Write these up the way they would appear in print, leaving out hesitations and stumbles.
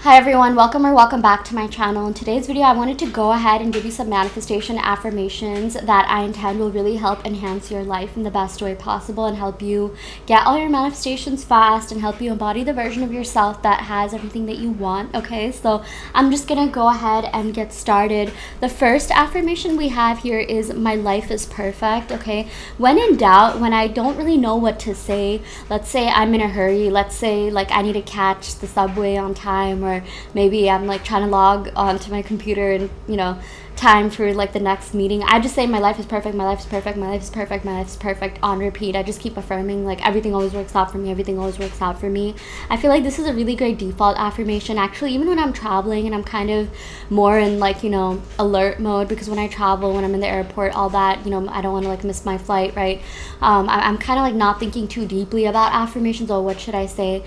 Hi everyone, welcome back to my channel. In today's video, I wanted to go ahead and give you some manifestation affirmations that I intend will really help enhance your life in the best way possible and help you get all your manifestations fast and help you embody the version of yourself that has everything that you want. Okay, so I'm just gonna go ahead and get started. The first affirmation we have here is my life is perfect. Okay, when in doubt, when I don't really know what to say, let's say I'm in a hurry, let's say like I need to catch the subway on time, or maybe I'm like trying to log onto my computer and time for like the next meeting. I just say my life is perfect, my life is perfect, my life is perfect, my life is perfect on repeat. I just keep affirming like everything always works out for me, everything always works out for me. I feel like this is a really great default affirmation actually, even when I'm traveling and I'm kind of more in like alert mode, because when I travel, when I'm in the airport, all that, I don't want to like miss my flight, right? I'm kind of like not thinking too deeply about affirmations, or what should I say.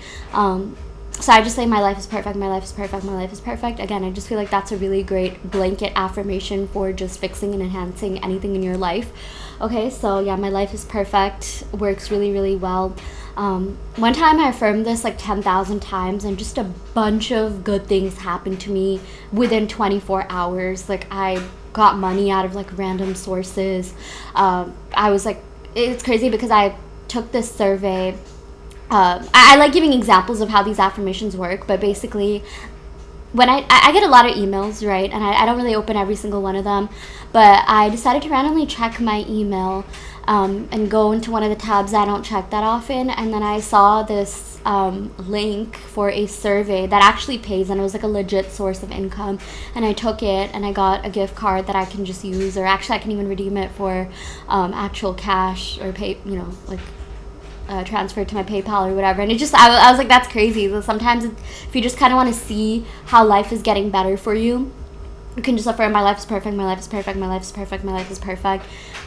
So I just say my life is perfect, my life is perfect, my life is perfect. Again, I just feel like that's a really great blanket affirmation for just fixing and enhancing anything in your life. Okay, so yeah, my life is perfect works really, really well. One time I affirmed this like 10,000 times, and just a bunch of good things happened to me within 24 hours. Like I got money out of like random sources. I was like, it's crazy because I took this survey. I like giving examples of how these affirmations work, but basically when I get a lot of emails, right, and I don't really open every single one of them, but I decided to randomly check my email and go into one of the tabs I don't check that often, and then I saw this link for a survey that actually pays, and it was like a legit source of income, and I took it and I got a gift card that I can just use, or actually I can even redeem it for actual cash or pay, transferred to my PayPal or whatever. And it just, I was like, that's crazy. So sometimes if you just kind of want to see how life is getting better for you, you can just affirm my life is perfect, my life is perfect, my life is perfect, my life is perfect.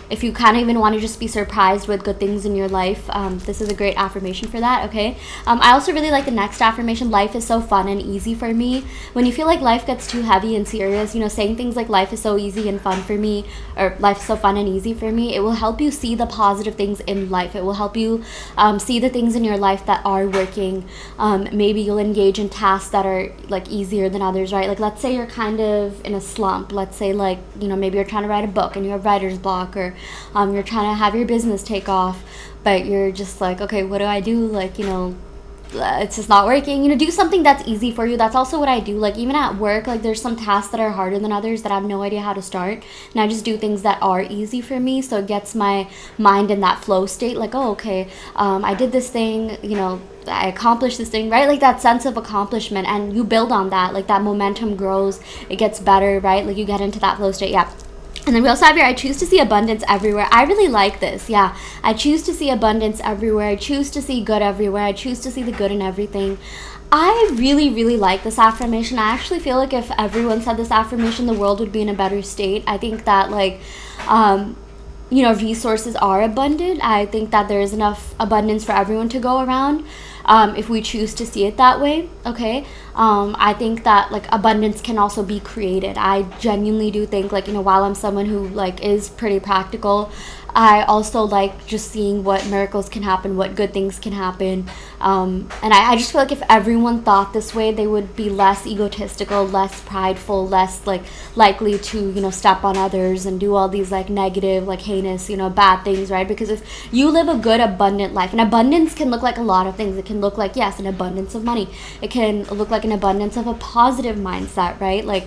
If you kind of even want to just be surprised with good things in your life, this is a great affirmation for that, okay? I also really like the next affirmation, life is so fun and easy for me. When you feel like life gets too heavy and serious, saying things like life is so easy and fun for me, or life is so fun and easy for me, it will help you see the positive things in life. It will help you see the things in your life that are working. Maybe you'll engage in tasks that are like easier than others, right? Like let's say you're kind of in a slump. Let's say like, maybe you're trying to write a book and you have writer's block, or you're trying to have your business take off, but you're just like, okay, what do I do? Like, it's just not working. Do something that's easy for you. That's also what I do. Like even at work, like there's some tasks that are harder than others that I have no idea how to start, and I just do things that are easy for me, so it gets my mind in that flow state, like, oh, okay, I did this thing, I accomplished this thing, right? Like that sense of accomplishment, and you build on that, like that momentum grows, it gets better, right? Like you get into that flow state. Yeah. And then we also have here, I choose to see abundance everywhere. I really like this. Yeah, I choose to see abundance everywhere. I choose to see good everywhere. I choose to see the good in everything. I really, really like this affirmation. I actually feel like if everyone said this affirmation, the world would be in a better state. I think that like, resources are abundant. I think that there is enough abundance for everyone to go around. If we choose to see it that way, okay. I think that like abundance can also be created. I genuinely do think like, while I'm someone who like is pretty practical, I also like just seeing what miracles can happen, what good things can happen. And I just feel like if everyone thought this way, they would be less egotistical, less prideful, less like likely to, step on others and do all these like negative, like heinous, bad things, right? Because if you live a good, abundant life, and abundance can look like a lot of things. It can look like, yes, an abundance of money. It can look like an abundance of a positive mindset, right? Like,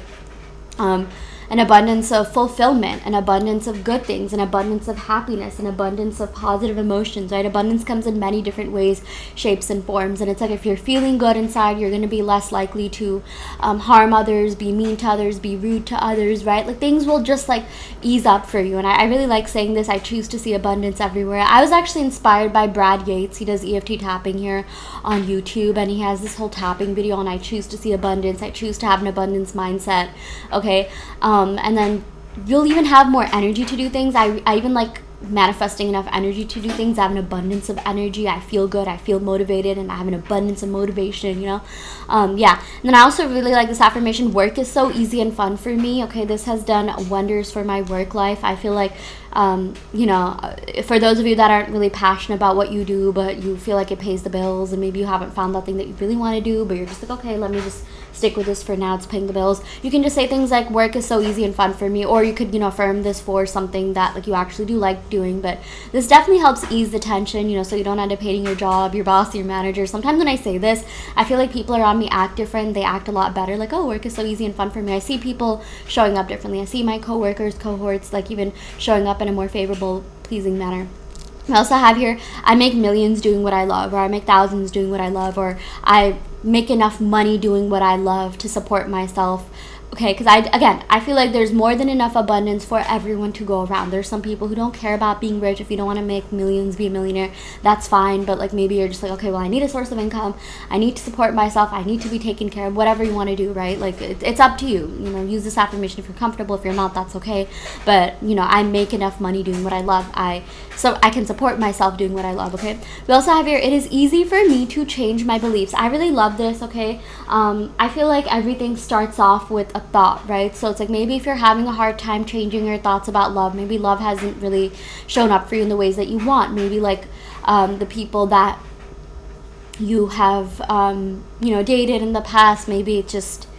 an abundance of fulfillment, an abundance of good things, an abundance of happiness, an abundance of positive emotions, right? Abundance comes in many different ways, shapes, and forms. And it's like if you're feeling good inside, you're going to be less likely to harm others, be mean to others, be rude to others, right? Like things will just like ease up for you. And I really like saying this, I choose to see abundance everywhere. I was actually inspired by Brad Yates. He does EFT tapping here on YouTube, and he has this whole tapping video on I choose to see abundance. I choose to have an abundance mindset, okay? And then you'll even have more energy to do things. I even like manifesting enough energy to do things. I have an abundance of energy. I feel good. I feel motivated, and I have an abundance of motivation, yeah. And then I also really like this affirmation, work is so easy and fun for me. Okay, this has done wonders for my work life. I feel like you know, for those of you that aren't really passionate about what you do, but you feel like it pays the bills, and maybe you haven't found that thing that you really want to do, but you're just like, okay, let me just stick with this for now, it's paying the bills. You can just say things like, work is so easy and fun for me, or you could, you know, affirm this for something that like you actually do like doing. But this definitely helps ease the tension, you know, so you don't end up hating your job, your boss, your manager. Sometimes when I say this, I feel like people around me act different. They act a lot better, like, oh, work is so easy and fun for me. I see people showing up differently. I see my coworkers, cohorts, like even showing up in a more favorable, pleasing manner. I also have here, I make millions doing what I love, or I make thousands doing what I love, or I make enough money doing what I love to support myself. Okay, because I feel like there's more than enough abundance for everyone to go around. There's some people who don't care about being rich. If you don't want to make millions, be a millionaire, that's fine. But like maybe you're just like, okay, well, I need a source of income. I need to support myself. I need to be taken care of. Whatever you want to do, right? Like it's up to you. You know, use this affirmation if you're comfortable. If you're not, that's okay. But you know, I make enough money doing what I love. So I can support myself doing what I love. Okay. We also have here, it is easy for me to change my beliefs. I really love this. Okay. I feel like everything starts off with a thought, right? So it's like maybe if you're having a hard time changing your thoughts about love, maybe love hasn't really shown up for you in the ways that you want. Maybe like the people that you have you know, dated in the past, maybe it just,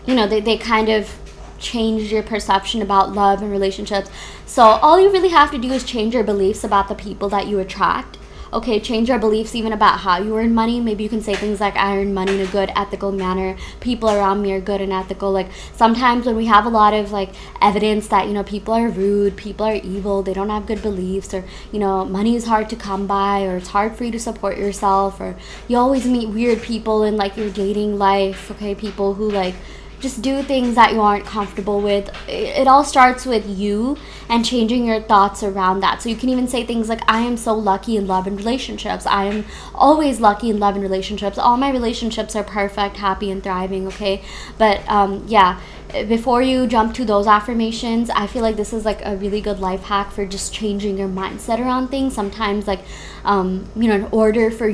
you know, they kind of changed your perception about love and relationships. So all you really have to do is change your beliefs about the people that you attract. Okay, change your beliefs even about how you earn money. Maybe you can say things like, I earn money in a good, ethical manner. People around me are good and ethical. Like sometimes when we have a lot of like evidence that, you know, people are rude, people are evil, they don't have good beliefs, or, you know, money is hard to come by, or it's hard for you to support yourself, or you always meet weird people in like your dating life. Okay, people who like just do things that you aren't comfortable with. It all starts with you and changing your thoughts around that. So you can even say things like, I am so lucky in love and relationships. I am always lucky in love and relationships. All my relationships are perfect, happy, and thriving. Okay, but yeah, before you jump to those affirmations, I feel like this is like a really good life hack for just changing your mindset around things. Sometimes like you know, in order for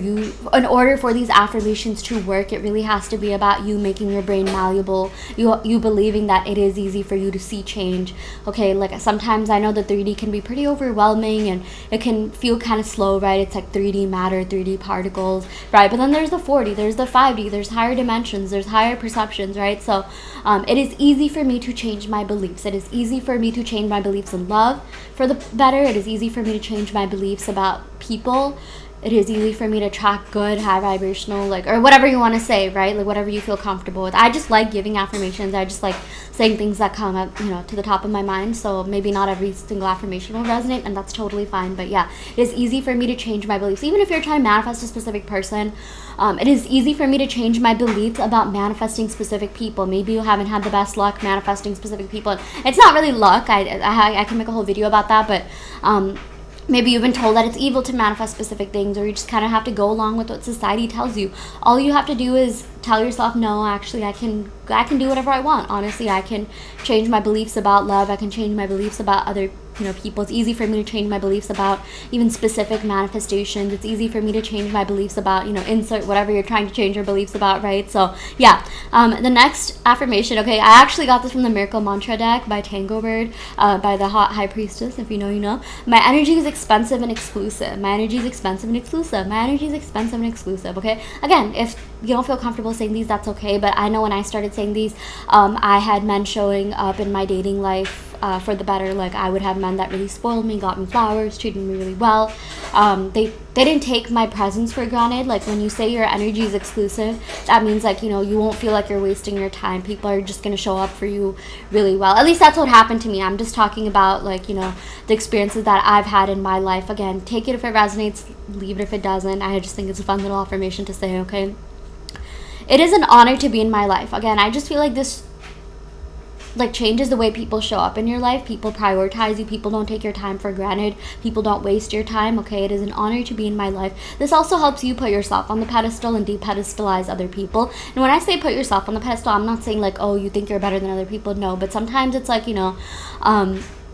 these affirmations to work, it really has to be about you making your brain malleable, you believing that it is easy for you to see change. Okay, like sometimes I know that 3D can be pretty overwhelming and it can feel kind of slow, right? It's like 3D matter, 3D particles, right? But then there's the 4D, there's the 5D, there's higher dimensions, there's higher perceptions, right? So it is easy for me to change my beliefs. It is easy for me to change my beliefs in love for the better. It is easy for me to change my beliefs about people. It is easy for me to attract good, high vibrational, like, or whatever you want to say, right? Like whatever you feel comfortable with. I just like giving affirmations. I just like saying things that come up, you know, to the top of my mind. So maybe not every single affirmation will resonate, and that's totally fine. But yeah, it is easy for me to change my beliefs. Even if you're trying to manifest a specific person, it is easy for me to change my beliefs about manifesting specific people. Maybe you haven't had the best luck manifesting specific people. It's not really luck. I can make a whole video about that, but maybe you've been told that it's evil to manifest specific things, or you just kind of have to go along with what society tells you. All you have to do is tell yourself, no, actually, I can do whatever I want. Honestly, I can change my beliefs about love. I can change my beliefs about other, you know, people. It's easy for me to change my beliefs about even specific manifestations. It's easy for me to change my beliefs about, you know, insert whatever you're trying to change your beliefs about, right? So yeah, the next affirmation, okay, I actually got this from the Miracle Mantra deck by Tango Bird, by the Hot High Priestess. If you know, you know. My energy is expensive and exclusive. My energy is expensive and exclusive. My energy is expensive and exclusive. Okay, again, if you don't feel comfortable saying these, that's okay. But I know when I started saying these, I had men showing up in my dating life for the better. Like I would have men that really spoiled me, got me flowers, treated me really well. They didn't take my presence for granted. Like when you say your energy is exclusive, that means like, you know, you won't feel like you're wasting your time. People are just going to show up for you really well. At least that's what happened to me. I'm just talking about like, you know, the experiences that I've had in my life. Again, take it if it resonates, leave it if it doesn't. I just think it's a fun little affirmation to say, okay? It is an honor to be in my life. Again, I just feel like this like changes the way people show up in your life. People prioritize you. People don't take your time for granted. People don't waste your time. Okay, it is an honor to be in my life. This also helps you put yourself on the pedestal and de-pedestalize other people. And when I say put yourself on the pedestal, I'm not saying like, oh, you think you're better than other people. No, but sometimes it's like, you know,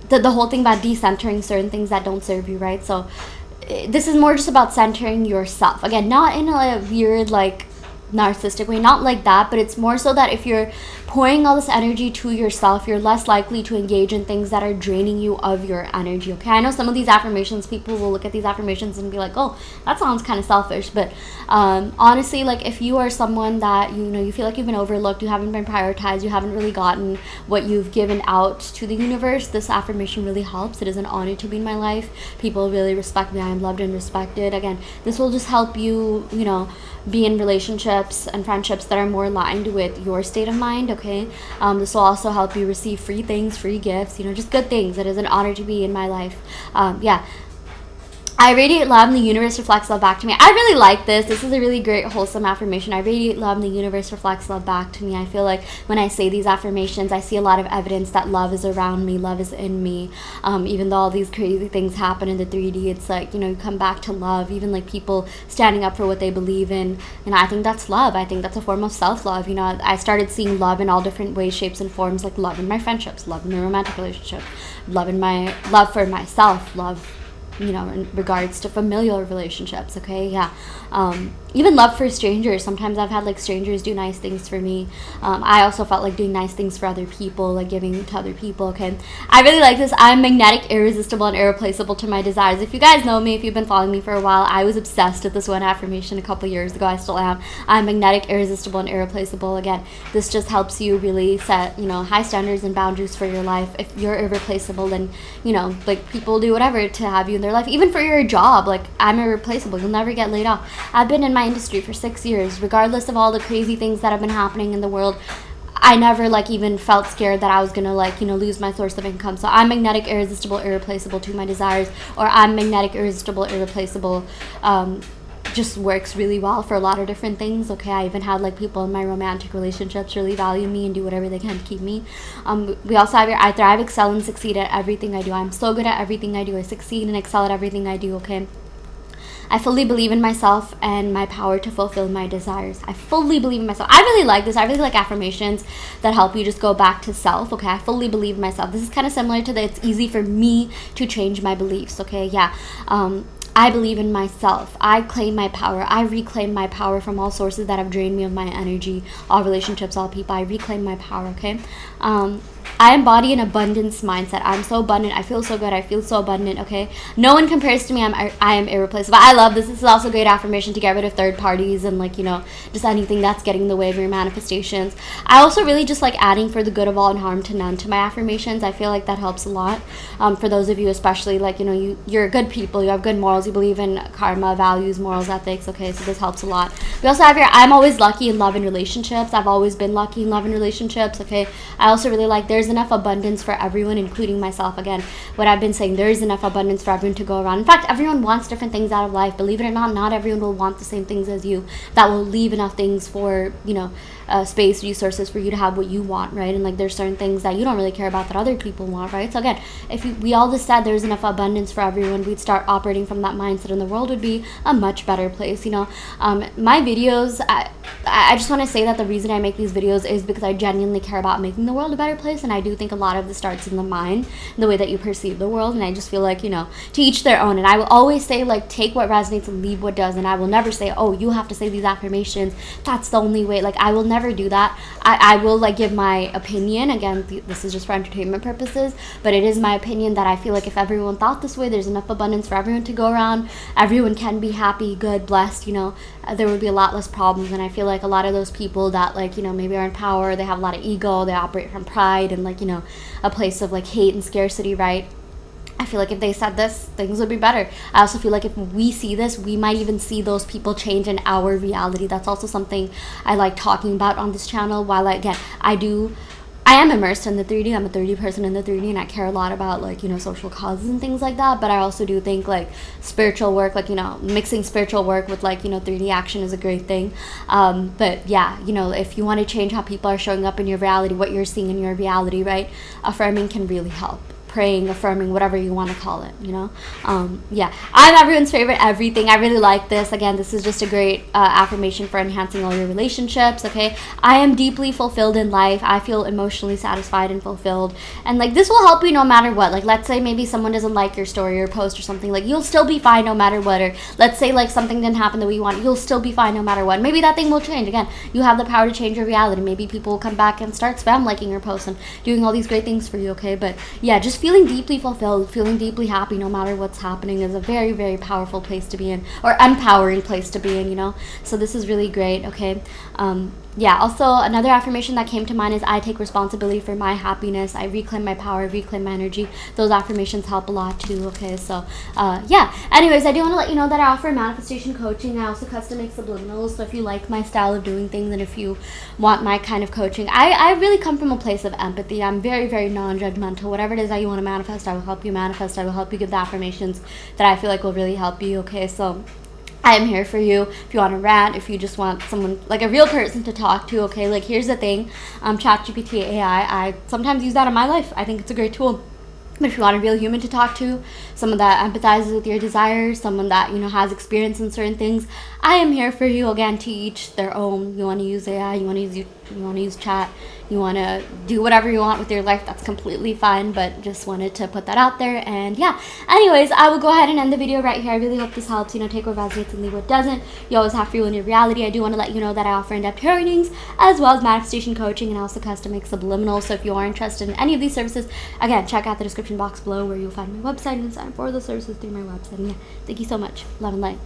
the whole thing about decentering certain things that don't serve you, right? So this is more just about centering yourself. Again, not in a weird like narcissistic way, not like that, but it's more so that if you're pouring all this energy to yourself, you're less likely to engage in things that are draining you of your energy. Okay, I know some of these affirmations, people will look at these affirmations and be like, oh, that sounds kind of selfish, but honestly, like, if you are someone that, you know, you feel like you've been overlooked, you haven't been prioritized, you haven't really gotten what you've given out to the universe, this affirmation really helps. It is an honor to be in my life. People really respect me. I am loved and respected. Again, this will just help you, you know, be in relationships and friendships that are more aligned with your state of mind. Okay, this will also help you receive free things, free gifts, you know, just good things. It is an honor to be in my life. Yeah, I radiate love and the universe reflects love back to me. I really like this. This is a really great, wholesome affirmation. I radiate love and the universe reflects love back to me. I feel like when I say these affirmations, I see a lot of evidence that love is around me, love is in me. Even though all these crazy things happen in the 3D, it's like, you know, you come back to love, even like people standing up for what they believe in. And I think that's love. I think that's a form of self-love. You know, I started seeing love in all different ways, shapes, and forms, like love in my friendships, love in the romantic relationship, love in my love for myself, love, you know, in regards to familial relationships. Okay, yeah, even love for strangers. Sometimes I've had like strangers do nice things for me. I also felt like doing nice things for other people, like giving to other people. Okay, I really like this. I'm magnetic, irresistible, and irreplaceable to my desires. If you guys know me, if you've been following me for a while, I was obsessed with this one affirmation a couple years ago. I still am. I'm magnetic, irresistible, and irreplaceable. Again, this just helps you really set, you know, high standards and boundaries for your life. If you're irreplaceable, then, you know, like, people do whatever to have you in their life. Even for your job, like, I'm irreplaceable. You'll never get laid off. I've been in my industry for 6 years. Regardless of all the crazy things that have been happening in the world, I never like even felt scared that I was gonna, like, you know, lose my source of income. So I'm magnetic, irresistible, irreplaceable to my desires, or I'm magnetic, irresistible, irreplaceable. Just works really well for a lot of different things. Okay, I even had like people in my romantic relationships really value me and do whatever they can to keep me. We also have here, I thrive, excel, and succeed at everything I do. I'm so good at everything I do. I succeed and excel at everything I do. Okay, I fully believe in myself and my power to fulfill my desires. I fully believe in myself. I really like this. I really like affirmations that help you just go back to self. Okay, I fully believe in myself. This is kind of similar to the it's easy for me to change my beliefs. Okay, yeah. I believe in myself. I claim my power. I reclaim my power from all sources that have drained me of my energy, all relationships, all people. I reclaim my power. Okay. I embody an abundance mindset. I'm so abundant. I feel so good. I feel so abundant. Okay. No one compares to me. I am irreplaceable. I love this. This is also a great affirmation to get rid of third parties and, like, you know, just anything that's getting in the way of your manifestations. I also really just like adding for the good of all and harm to none to my affirmations. I feel like that helps a lot. For those of you, especially, like, you know, you're good people. You have good morals. You believe in karma, values, morals, ethics. Okay. So this helps a lot. We also have here, I'm always lucky in love and relationships. I've always been lucky in love and relationships. Okay. I also really like there's enough abundance for everyone, including myself. Again, what I've been saying, there's enough abundance for everyone to go around. In fact, everyone wants different things out of life. Believe it or not, not everyone will want the same things as you. That will leave enough things for, you know, space, resources for you to have what you want, right? And like, there's certain things that you don't really care about that other people want, right? So again, if we all just said there's enough abundance for everyone, we'd start operating from that mindset, and the world would be a much better place. You know, my videos, I just want to say that the reason I make these videos is because I genuinely care about making the world a better place, and I do think a lot of this starts in the mind, the way that you perceive the world. And I just feel like, you know, to each their own. And I will always say, like, take what resonates and leave what doesn't. I will never say, oh, you have to say these affirmations, that's the only way. Like, I will never do that. I will, like, give my opinion. Again, this is just for entertainment purposes, but it is my opinion that I feel like if everyone thought this way, there's enough abundance for everyone to go around. Everyone can be happy, good, blessed, you know, there would be a lot less problems. And I feel like a lot of those people that, like, you know, maybe are in power, they have a lot of ego, they operate from pride and, like, you know, a place of, like, hate and scarcity, right? I feel like if they said this, things would be better. I also feel like if we see this, we might even see those people change in our reality. That's also something I like talking about on this channel. While, again, I am immersed in the 3D. I'm a 3D person in the 3D, and I care a lot about, like, you know, social causes and things like that. But I also do think, like, spiritual work, like, you know, mixing spiritual work with, like, you know, 3D action is a great thing. But yeah, you know, if you want to change how people are showing up in your reality, what you're seeing in your reality, right, affirming can really help. praying, affirming, whatever you want to call it, you know. Yeah, I'm everyone's favorite everything. I really like this. Again, this is just a great affirmation for enhancing all your relationships. Okay, I am deeply fulfilled in life. I feel emotionally satisfied and fulfilled, and like this will help you no matter what. Like, let's say maybe someone doesn't like your story or post or something, like you'll still be fine no matter what. Or let's say like something didn't happen the way you want, you'll still be fine no matter what. Maybe that thing will change. Again, you have the power to change your reality. Maybe people will come back and start spam liking your posts and doing all these great things for you. Okay, but yeah, just feeling deeply fulfilled, feeling deeply happy no matter what's happening is a very, very powerful place to be in, or empowering place to be in, you know. So this is really great. Okay, yeah, also another affirmation that came to mind is I take responsibility for my happiness. I reclaim my power, reclaim my energy. Those affirmations help a lot too. Okay, so yeah, anyways, I do want to let you know that I offer manifestation coaching. I also custom make subliminals, so if you like my style of doing things and if you want my kind of coaching, I really come from a place of empathy. I'm very, very non-judgmental. Whatever it is that you want to manifest, I will help you manifest. I will help you give the affirmations that I feel like will really help you. Okay, so I am here for you. If you want to rant, if you just want someone, like a real person to talk to, okay? Like, here's the thing. ChatGPT AI, I sometimes use that in my life. I think it's a great tool. But if you want a real human to talk to, someone that empathizes with your desires, someone that, you know, has experience in certain things, I am here for you. Again, to each their own. You want to use AI, you want to use chat, you want to do whatever you want with your life, that's completely fine, but just wanted to put that out there. And yeah, anyways, I will go ahead and end the video right here. I really hope this helps. You know, take what resonates and leave what doesn't. You always have free will in your reality. I do want to let you know that I offer in-depth tarot readings as well as manifestation coaching, and I also custom make subliminals. So if you are interested in any of these services, again, check out the description box below where you'll find my website and sign up for those services through my website. And yeah, thank you so much. Love and light.